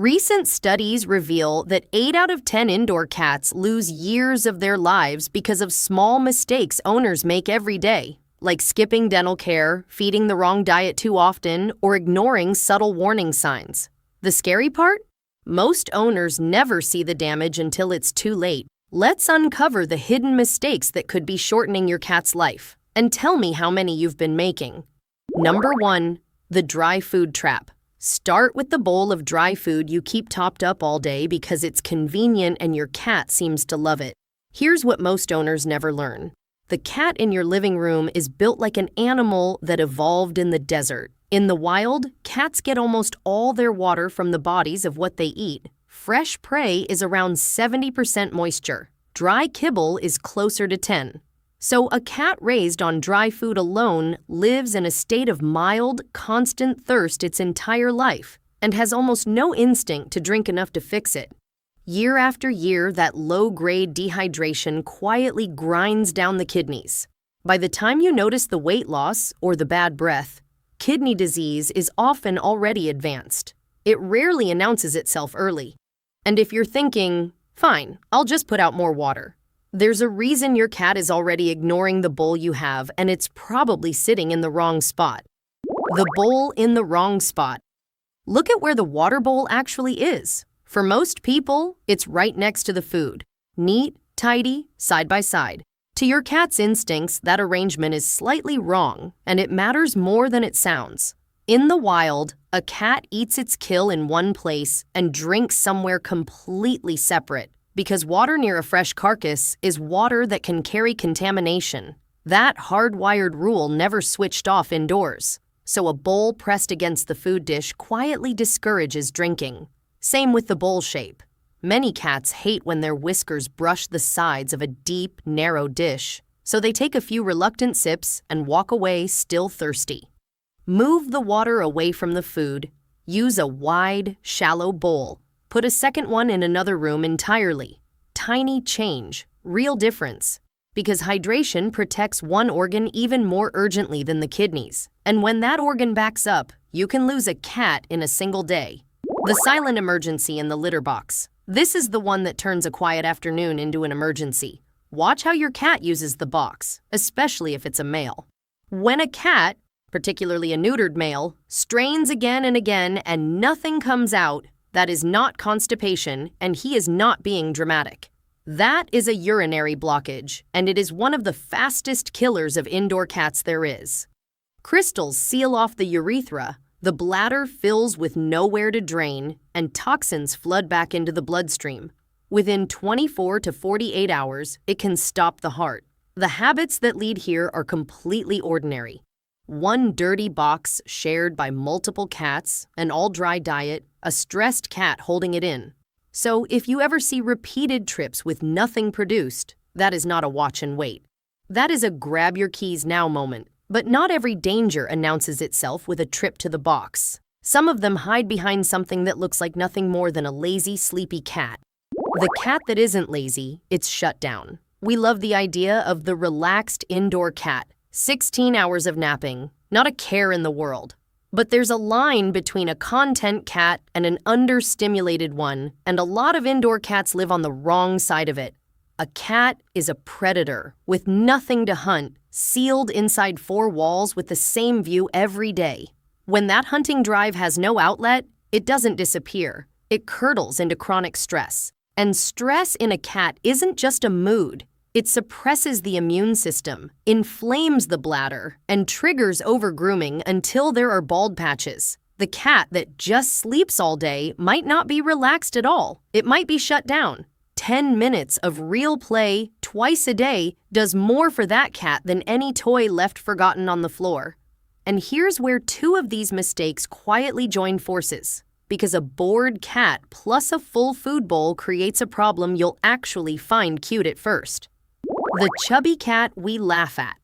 Recent studies reveal that 8 out of 10 indoor cats lose years of their lives because of small mistakes owners make every day, like skipping dental care, feeding the wrong diet too often, or ignoring subtle warning signs. The scary part? Most owners never see the damage until it's too late. Let's uncover the hidden mistakes that could be shortening your cat's life, and tell me how many you've been making. Number 1. The dry food trap. Start with the bowl of dry food you keep topped up all day because it's convenient and your cat seems to love it. Here's what most owners never learn. The cat in your living room is built like an animal that evolved in the desert. In the wild, cats get almost all their water from the bodies of what they eat. Fresh prey is around 70% moisture. Dry kibble is closer to 10. So a cat raised on dry food alone lives in a state of mild, constant thirst its entire life and has almost no instinct to drink enough to fix it. Year after year, that low-grade dehydration quietly grinds down the kidneys. By the time you notice the weight loss or the bad breath, kidney disease is often already advanced. It rarely announces itself early. And if you're thinking, fine, I'll just put out more water, there's a reason your cat is already ignoring the bowl you have, and it's probably sitting in the wrong spot. The bowl in the wrong spot. Look at where the water bowl actually is. For most people, it's right next to the food. Neat, tidy, side by side. To your cat's instincts, that arrangement is slightly wrong, and it matters more than it sounds. In the wild, a cat eats its kill in one place and drinks somewhere completely separate, because water near a fresh carcass is water that can carry contamination. That hardwired rule never switched off indoors, so a bowl pressed against the food dish quietly discourages drinking. Same with the bowl shape. Many cats hate when their whiskers brush the sides of a deep, narrow dish, so they take a few reluctant sips and walk away still thirsty. Move the water away from the food. Use a wide, shallow bowl. Put a second one in another room entirely. Tiny change, real difference. Because hydration protects one organ even more urgently than the kidneys. And when that organ backs up, you can lose a cat in a single day. The silent emergency in the litter box. This is the one that turns a quiet afternoon into an emergency. Watch how your cat uses the box, especially if it's a male. When a cat, particularly a neutered male, strains again and again and nothing comes out, that is not constipation, and he is not being dramatic. That is a urinary blockage, and it is one of the fastest killers of indoor cats there is. Crystals seal off the urethra, the bladder fills with nowhere to drain, and toxins flood back into the bloodstream. Within 24 to 48 hours, it can stop the heart. The habits that lead here are completely ordinary. One dirty box shared by multiple cats, an all-dry diet, a stressed cat holding it in. So if you ever see repeated trips with nothing produced, that is not a watch and wait. That is a grab your keys now moment. But not every danger announces itself with a trip to the box. Some of them hide behind something that looks like nothing more than a lazy, sleepy cat. The cat that isn't lazy, it's shut down. We love the idea of the relaxed indoor cat. 16 hours of napping, not a care in the world. But there's a line between a content cat and an understimulated one, and a lot of indoor cats live on the wrong side of it. A cat is a predator with nothing to hunt, sealed inside 4 walls with the same view every day. When that hunting drive has no outlet, it doesn't disappear. It curdles into chronic stress. And stress in a cat isn't just a mood. It suppresses the immune system, inflames the bladder, and triggers over-grooming until there are bald patches. The cat that just sleeps all day might not be relaxed at all. It might be shut down. 10 minutes of real play twice a day does more for that cat than any toy left forgotten on the floor. And here's where 2 of these mistakes quietly join forces. Because a bored cat plus a full food bowl creates a problem you'll actually find cute at first. The chubby cat we laugh at.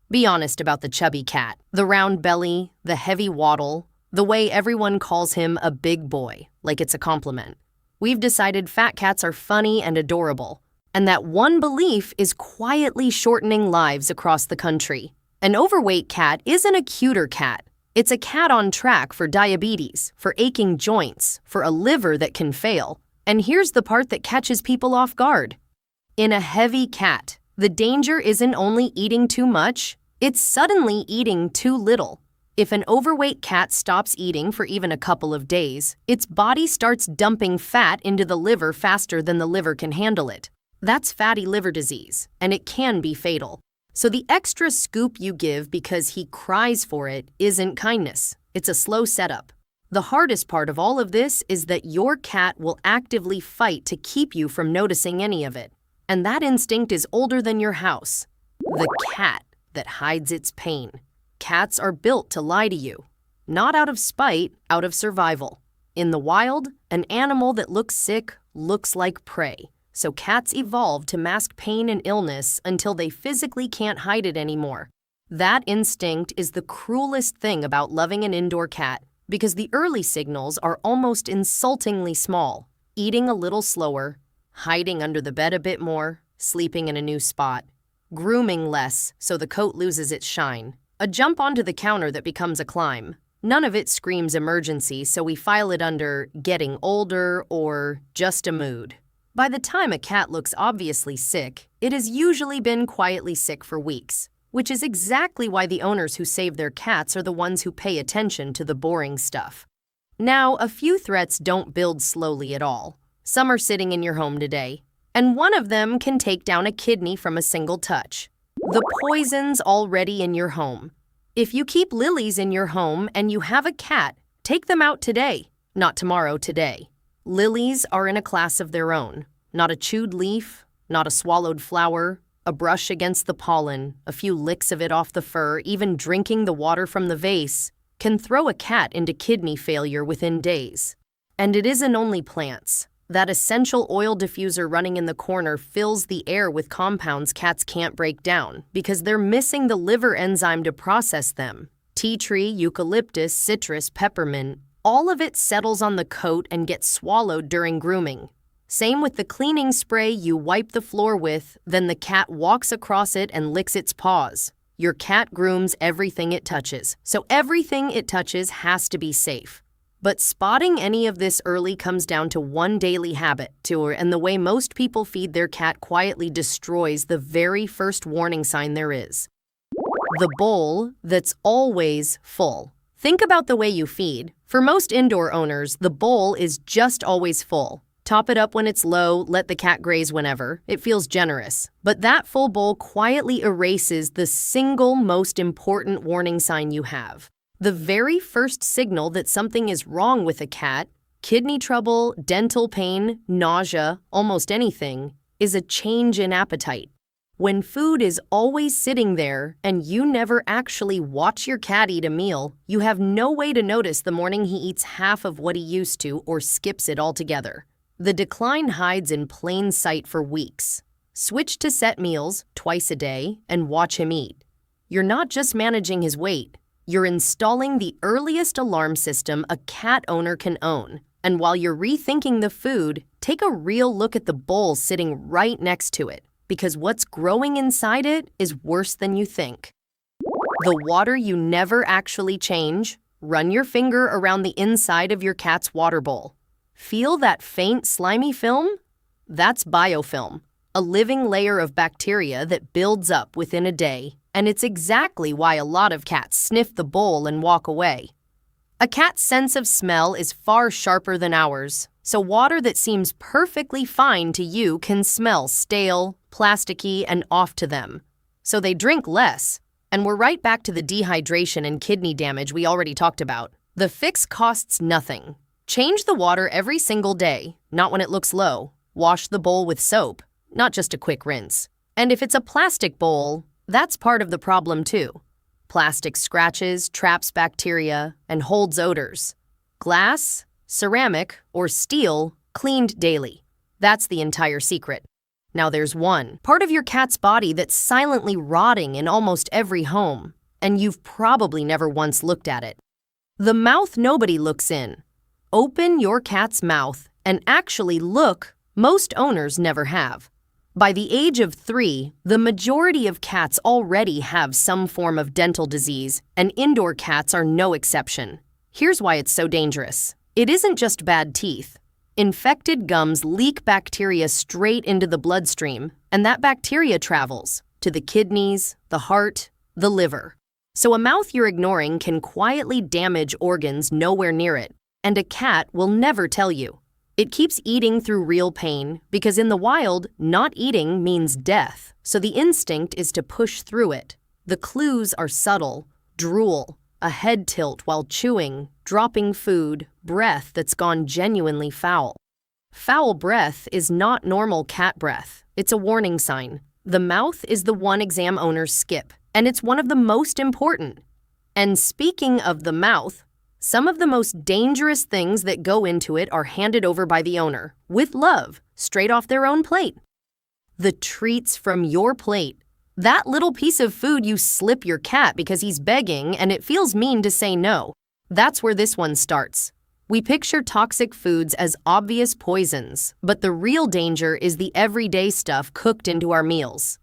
Be honest about the chubby cat. The round belly, the heavy waddle, the way everyone calls him a big boy, like it's a compliment. We've decided fat cats are funny and adorable, and that one belief is quietly shortening lives across the country. An overweight cat isn't a cuter cat. It's a cat on track for diabetes, for aching joints, for a liver that can fail. And here's the part that catches people off guard. In a heavy cat, the danger isn't only eating too much, it's suddenly eating too little. If an overweight cat stops eating for even a couple of days, its body starts dumping fat into the liver faster than the liver can handle it. That's fatty liver disease, and it can be fatal. So the extra scoop you give because he cries for it isn't kindness. It's a slow setup. The hardest part of all of this is that your cat will actively fight to keep you from noticing any of it. And that instinct is older than your house. The cat that hides its pain. Cats are built to lie to you. Not out of spite, out of survival. In the wild, an animal that looks sick looks like prey. So cats evolved to mask pain and illness until they physically can't hide it anymore. That instinct is the cruelest thing about loving an indoor cat, because the early signals are almost insultingly small. Eating a little slower, hiding under the bed a bit more, sleeping in a new spot, grooming less so the coat loses its shine, a jump onto the counter that becomes a climb. None of it screams emergency, so we file it under getting older or just a mood. By the time a cat looks obviously sick, it has usually been quietly sick for weeks, which is exactly why the owners who save their cats are the ones who pay attention to the boring stuff. Now, a few threats don't build slowly at all. Some are sitting in your home today, and one of them can take down a kidney from a single touch. The poison's already in your home. If you keep lilies in your home and you have a cat, take them out today, not tomorrow, today. Lilies are in a class of their own. Not a chewed leaf, not a swallowed flower, a brush against the pollen, a few licks of it off the fur, even drinking the water from the vase, can throw a cat into kidney failure within days. And it isn't only plants. That essential oil diffuser running in the corner fills the air with compounds cats can't break down because they're missing the liver enzyme to process them. Tea tree, eucalyptus, citrus, peppermint, all of it settles on the coat and gets swallowed during grooming. Same with the cleaning spray you wipe the floor with, then the cat walks across it and licks its paws. Your cat grooms everything it touches, so everything it touches has to be safe. But spotting any of this early comes down to one daily habit, and the way most people feed their cat quietly destroys the very first warning sign there is. The bowl that's always full. Think about the way you feed. For most indoor owners, the bowl is just always full. Top it up when it's low, let the cat graze whenever. It feels generous. But that full bowl quietly erases the single most important warning sign you have. The very first signal that something is wrong with a cat, kidney trouble, dental pain, nausea, almost anything, is a change in appetite. When food is always sitting there and you never actually watch your cat eat a meal, you have no way to notice the morning he eats half of what he used to or skips it altogether. The decline hides in plain sight for weeks. Switch to set meals twice a day and watch him eat. You're not just managing his weight, you're installing the earliest alarm system a cat owner can own. And while you're rethinking the food, take a real look at the bowl sitting right next to it, because what's growing inside it is worse than you think. The water you never actually change, run your finger around the inside of your cat's water bowl. Feel that faint, slimy film? That's biofilm, a living layer of bacteria that builds up within a day, and it's exactly why a lot of cats sniff the bowl and walk away. A cat's sense of smell is far sharper than ours, so water that seems perfectly fine to you can smell stale, plasticky, and off to them. So they drink less, and we're right back to the dehydration and kidney damage we already talked about. The fix costs nothing. Change the water every single day, not when it looks low. Wash the bowl with soap, not just a quick rinse. And if it's a plastic bowl, that's part of the problem too. Plastic scratches, traps bacteria, and holds odors. Glass, ceramic, or steel, cleaned daily. That's the entire secret. Now there's one part of your cat's body that's silently rotting in almost every home, and you've probably never once looked at it. The mouth nobody looks in. Open your cat's mouth and actually look. Most owners never have. By the age of 3, the majority of cats already have some form of dental disease, and indoor cats are no exception. Here's why it's so dangerous. It isn't just bad teeth. Infected gums leak bacteria straight into the bloodstream, and that bacteria travels to the kidneys, the heart, the liver. So a mouth you're ignoring can quietly damage organs nowhere near it, and a cat will never tell you. It keeps eating through real pain because in the wild, not eating means death, so the instinct is to push through it. The clues are subtle: drool, a head tilt while chewing, dropping food, breath that's gone genuinely foul. Foul breath is not normal cat breath. It's a warning sign. The mouth is the one exam owners skip, and it's one of the most important. And speaking of the mouth, some of the most dangerous things that go into it are handed over by the owner, with love, straight off their own plate. The treats from your plate. That little piece of food you slip your cat because he's begging and it feels mean to say no. That's where this one starts. We picture toxic foods as obvious poisons, but the real danger is the everyday stuff cooked into our meals.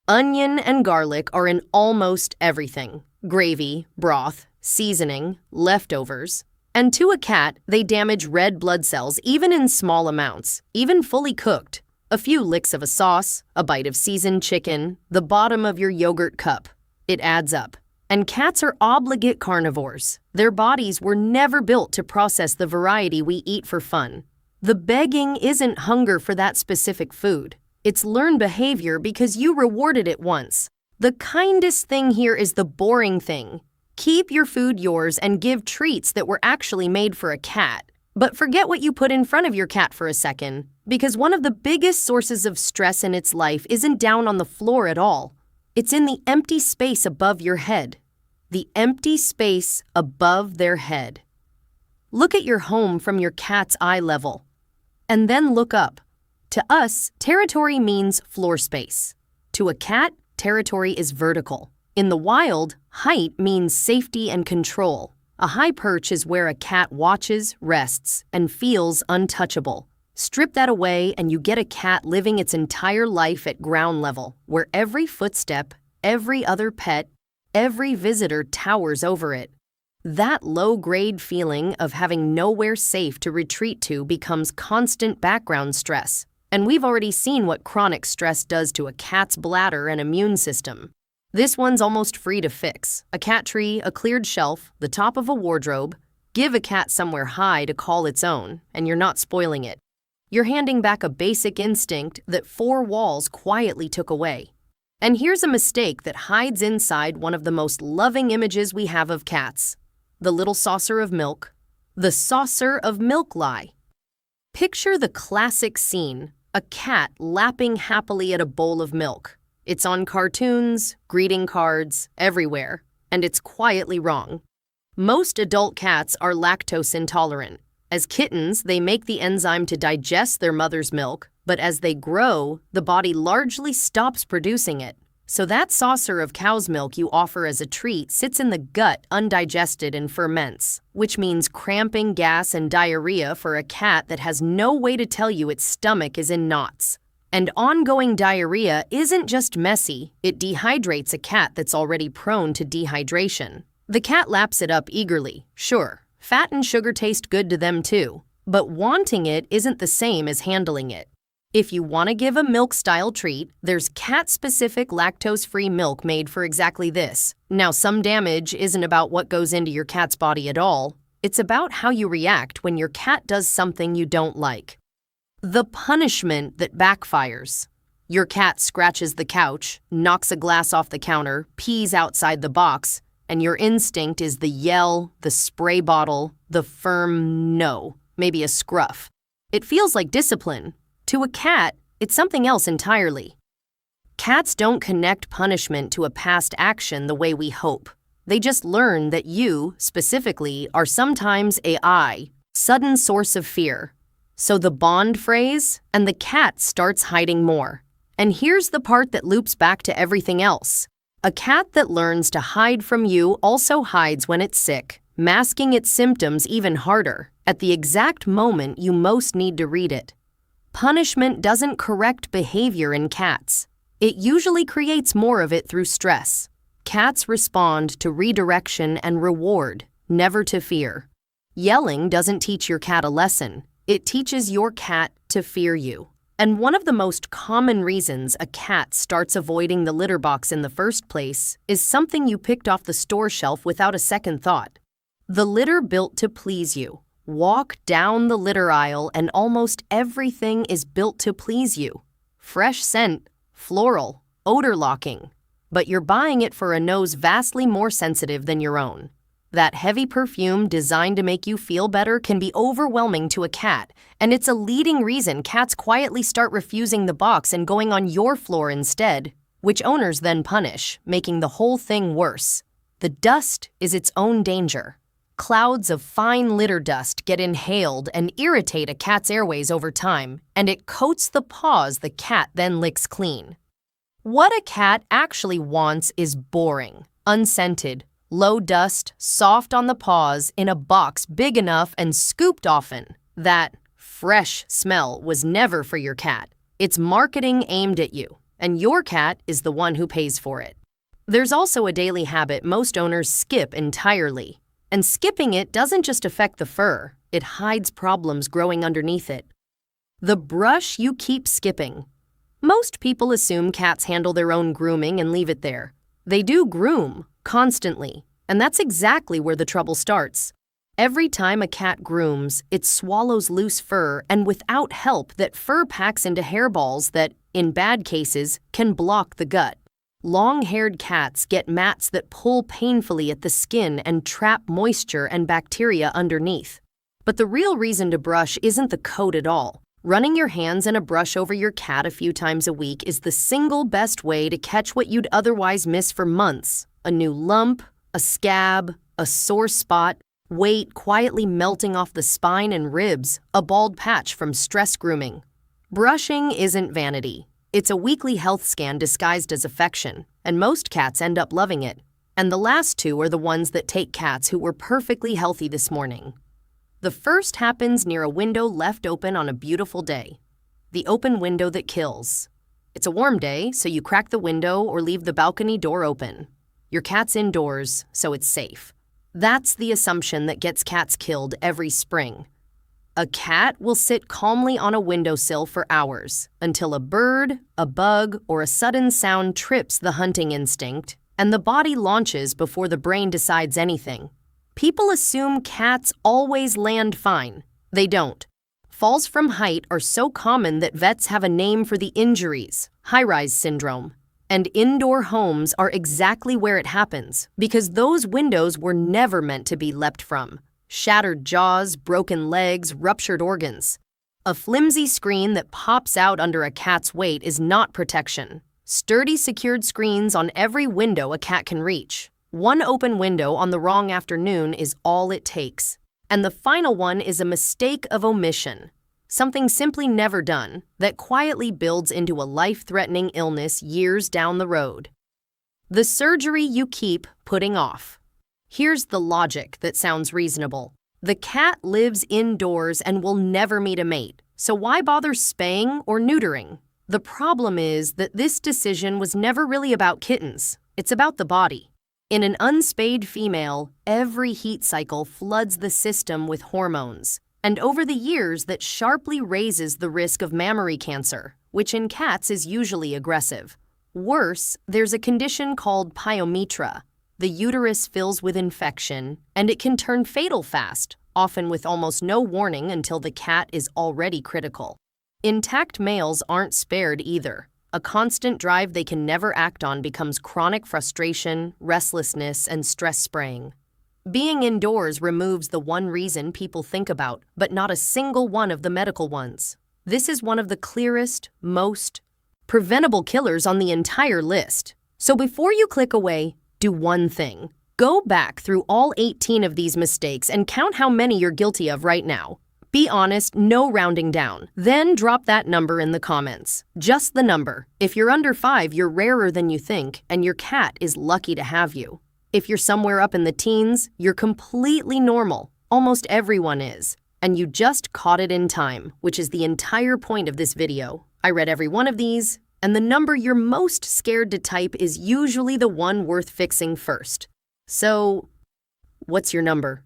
Onion and garlic are in almost everything: gravy, broth, seasoning, leftovers. And to a cat, they damage red blood cells even in small amounts, even fully cooked. A few licks of a sauce, a bite of seasoned chicken, the bottom of your yogurt cup. It adds up. And cats are obligate carnivores. Their bodies were never built to process the variety we eat for fun. The begging isn't hunger for that specific food. It's learned behavior because you rewarded it once. The kindest thing here is the boring thing. Keep your food yours and give treats that were actually made for a cat. But forget what you put in front of your cat for a second, because one of the biggest sources of stress in its life isn't down on the floor at all. It's in the empty space above your head. The empty space above their head. Look at your home from your cat's eye level, and then look up. To us, territory means floor space. To a cat, territory is vertical. In the wild, height means safety and control. A high perch is where a cat watches, rests, and feels untouchable. Strip that away and you get a cat living its entire life at ground level, where every footstep, every other pet, every visitor towers over it. That low-grade feeling of having nowhere safe to retreat to becomes constant background stress. And we've already seen what chronic stress does to a cat's bladder and immune system. This one's almost free to fix. A cat tree, a cleared shelf, the top of a wardrobe. Give a cat somewhere high to call its own, and you're not spoiling it. You're handing back a basic instinct that 4 walls quietly took away. And here's a mistake that hides inside one of the most loving images we have of cats: the little saucer of milk. The saucer of milk lie. Picture the classic scene: a cat lapping happily at a bowl of milk. It's on cartoons, greeting cards, everywhere, and it's quietly wrong. Most adult cats are lactose intolerant. As kittens, they make the enzyme to digest their mother's milk, but as they grow, the body largely stops producing it. So that saucer of cow's milk you offer as a treat sits in the gut undigested and ferments, which means cramping, gas, and diarrhea for a cat that has no way to tell you its stomach is in knots. And ongoing diarrhea isn't just messy, it dehydrates a cat that's already prone to dehydration. The cat laps it up eagerly, sure. Fat and sugar taste good to them too, but wanting it isn't the same as handling it. If you want to give a milk-style treat, there's cat-specific lactose-free milk made for exactly this. Now, some damage isn't about what goes into your cat's body at all. It's about how you react when your cat does something you don't like. The punishment that backfires. Your cat scratches the couch, knocks a glass off the counter, pees outside the box, and your instinct is the yell, the spray bottle, the firm no, maybe a scruff. It feels like discipline. To a cat, it's something else entirely. Cats don't connect punishment to a past action the way we hope. They just learn that you, specifically, are sometimes a sudden source of fear. So the bond phrase, and the cat starts hiding more. And here's the part that loops back to everything else. A cat that learns to hide from you also hides when it's sick, masking its symptoms even harder, at the exact moment you most need to read it. Punishment doesn't correct behavior in cats. It usually creates more of it through stress. Cats respond to redirection and reward, never to fear. Yelling doesn't teach your cat a lesson. It teaches your cat to fear you. And one of the most common reasons a cat starts avoiding the litter box in the first place is something you picked off the store shelf without a second thought. The litter built to please you. Walk down the litter aisle and almost everything is built to please you. Fresh scent, floral, odor locking. But you're buying it for a nose vastly more sensitive than your own. That heavy perfume designed to make you feel better can be overwhelming to a cat, and it's a leading reason cats quietly start refusing the box and going on your floor instead, which owners then punish, making the whole thing worse. The dust is its own danger. Clouds of fine litter dust get inhaled and irritate a cat's airways over time, and it coats the paws the cat then licks clean. What a cat actually wants is boring, unscented, low dust, soft on the paws, in a box big enough and scooped often. That fresh smell was never for your cat. It's marketing aimed at you, and your cat is the one who pays for it. There's also a daily habit most owners skip entirely. And skipping it doesn't just affect the fur, it hides problems growing underneath it. The brush you keep skipping. Most people assume cats handle their own grooming and leave it there. They do groom, constantly, and that's exactly where the trouble starts. Every time a cat grooms, it swallows loose fur, and without help, that fur packs into hairballs that, in bad cases, can block the gut. Long-haired cats get mats that pull painfully at the skin and trap moisture and bacteria underneath. But the real reason to brush isn't the coat at all. Running your hands in a brush over your cat a few times a week is the single best way to catch what you'd otherwise miss for months. A new lump, a scab, a sore spot, weight quietly melting off the spine and ribs, a bald patch from stress grooming. Brushing isn't vanity. It's a weekly health scan disguised as affection, and most cats end up loving it. And the last two are the ones that take cats who were perfectly healthy this morning. The first happens near a window left open on a beautiful day. The open window that kills. It's a warm day, so you crack the window or leave the balcony door open. Your cat's indoors, so it's safe. That's the assumption that gets cats killed every spring. A cat will sit calmly on a windowsill for hours until a bird, a bug, or a sudden sound trips the hunting instinct, and the body launches before the brain decides anything. People assume cats always land fine. They don't. Falls from height are so common that vets have a name for the injuries, high-rise syndrome. And indoor homes are exactly where it happens, because those windows were never meant to be leapt from. Shattered jaws, broken legs, ruptured organs. A flimsy screen that pops out under a cat's weight is not protection. Sturdy secured screens on every window a cat can reach. One open window on the wrong afternoon is all it takes. And the final one is a mistake of omission. Something simply never done that quietly builds into a life-threatening illness years down the road. The surgery you keep putting off. Here's the logic that sounds reasonable. The cat lives indoors and will never meet a mate, so why bother spaying or neutering? The problem is that this decision was never really about kittens. It's about the body. In an unspayed female, every heat cycle floods the system with hormones, and over the years that sharply raises the risk of mammary cancer, which in cats is usually aggressive. Worse, there's a condition called pyometra. The uterus fills with infection, and it can turn fatal fast, often with almost no warning until the cat is already critical. Intact males aren't spared either. A constant drive they can never act on becomes chronic frustration, restlessness, and stress spraying. Being indoors removes the one reason people think about, but not a single one of the medical ones. This is one of the clearest, most preventable killers on the entire list. So before you click away, do one thing. Go back through all 18 of these mistakes and count how many you're guilty of right now. Be honest, no rounding down. Then drop that number in the comments. Just the number. If you're under 5, you're rarer than you think, and your cat is lucky to have you. If you're somewhere up in the teens, you're completely normal. Almost everyone is. And you just caught it in time, which is the entire point of this video. I read every one of these, and the number you're most scared to type is usually the one worth fixing first. So, what's your number?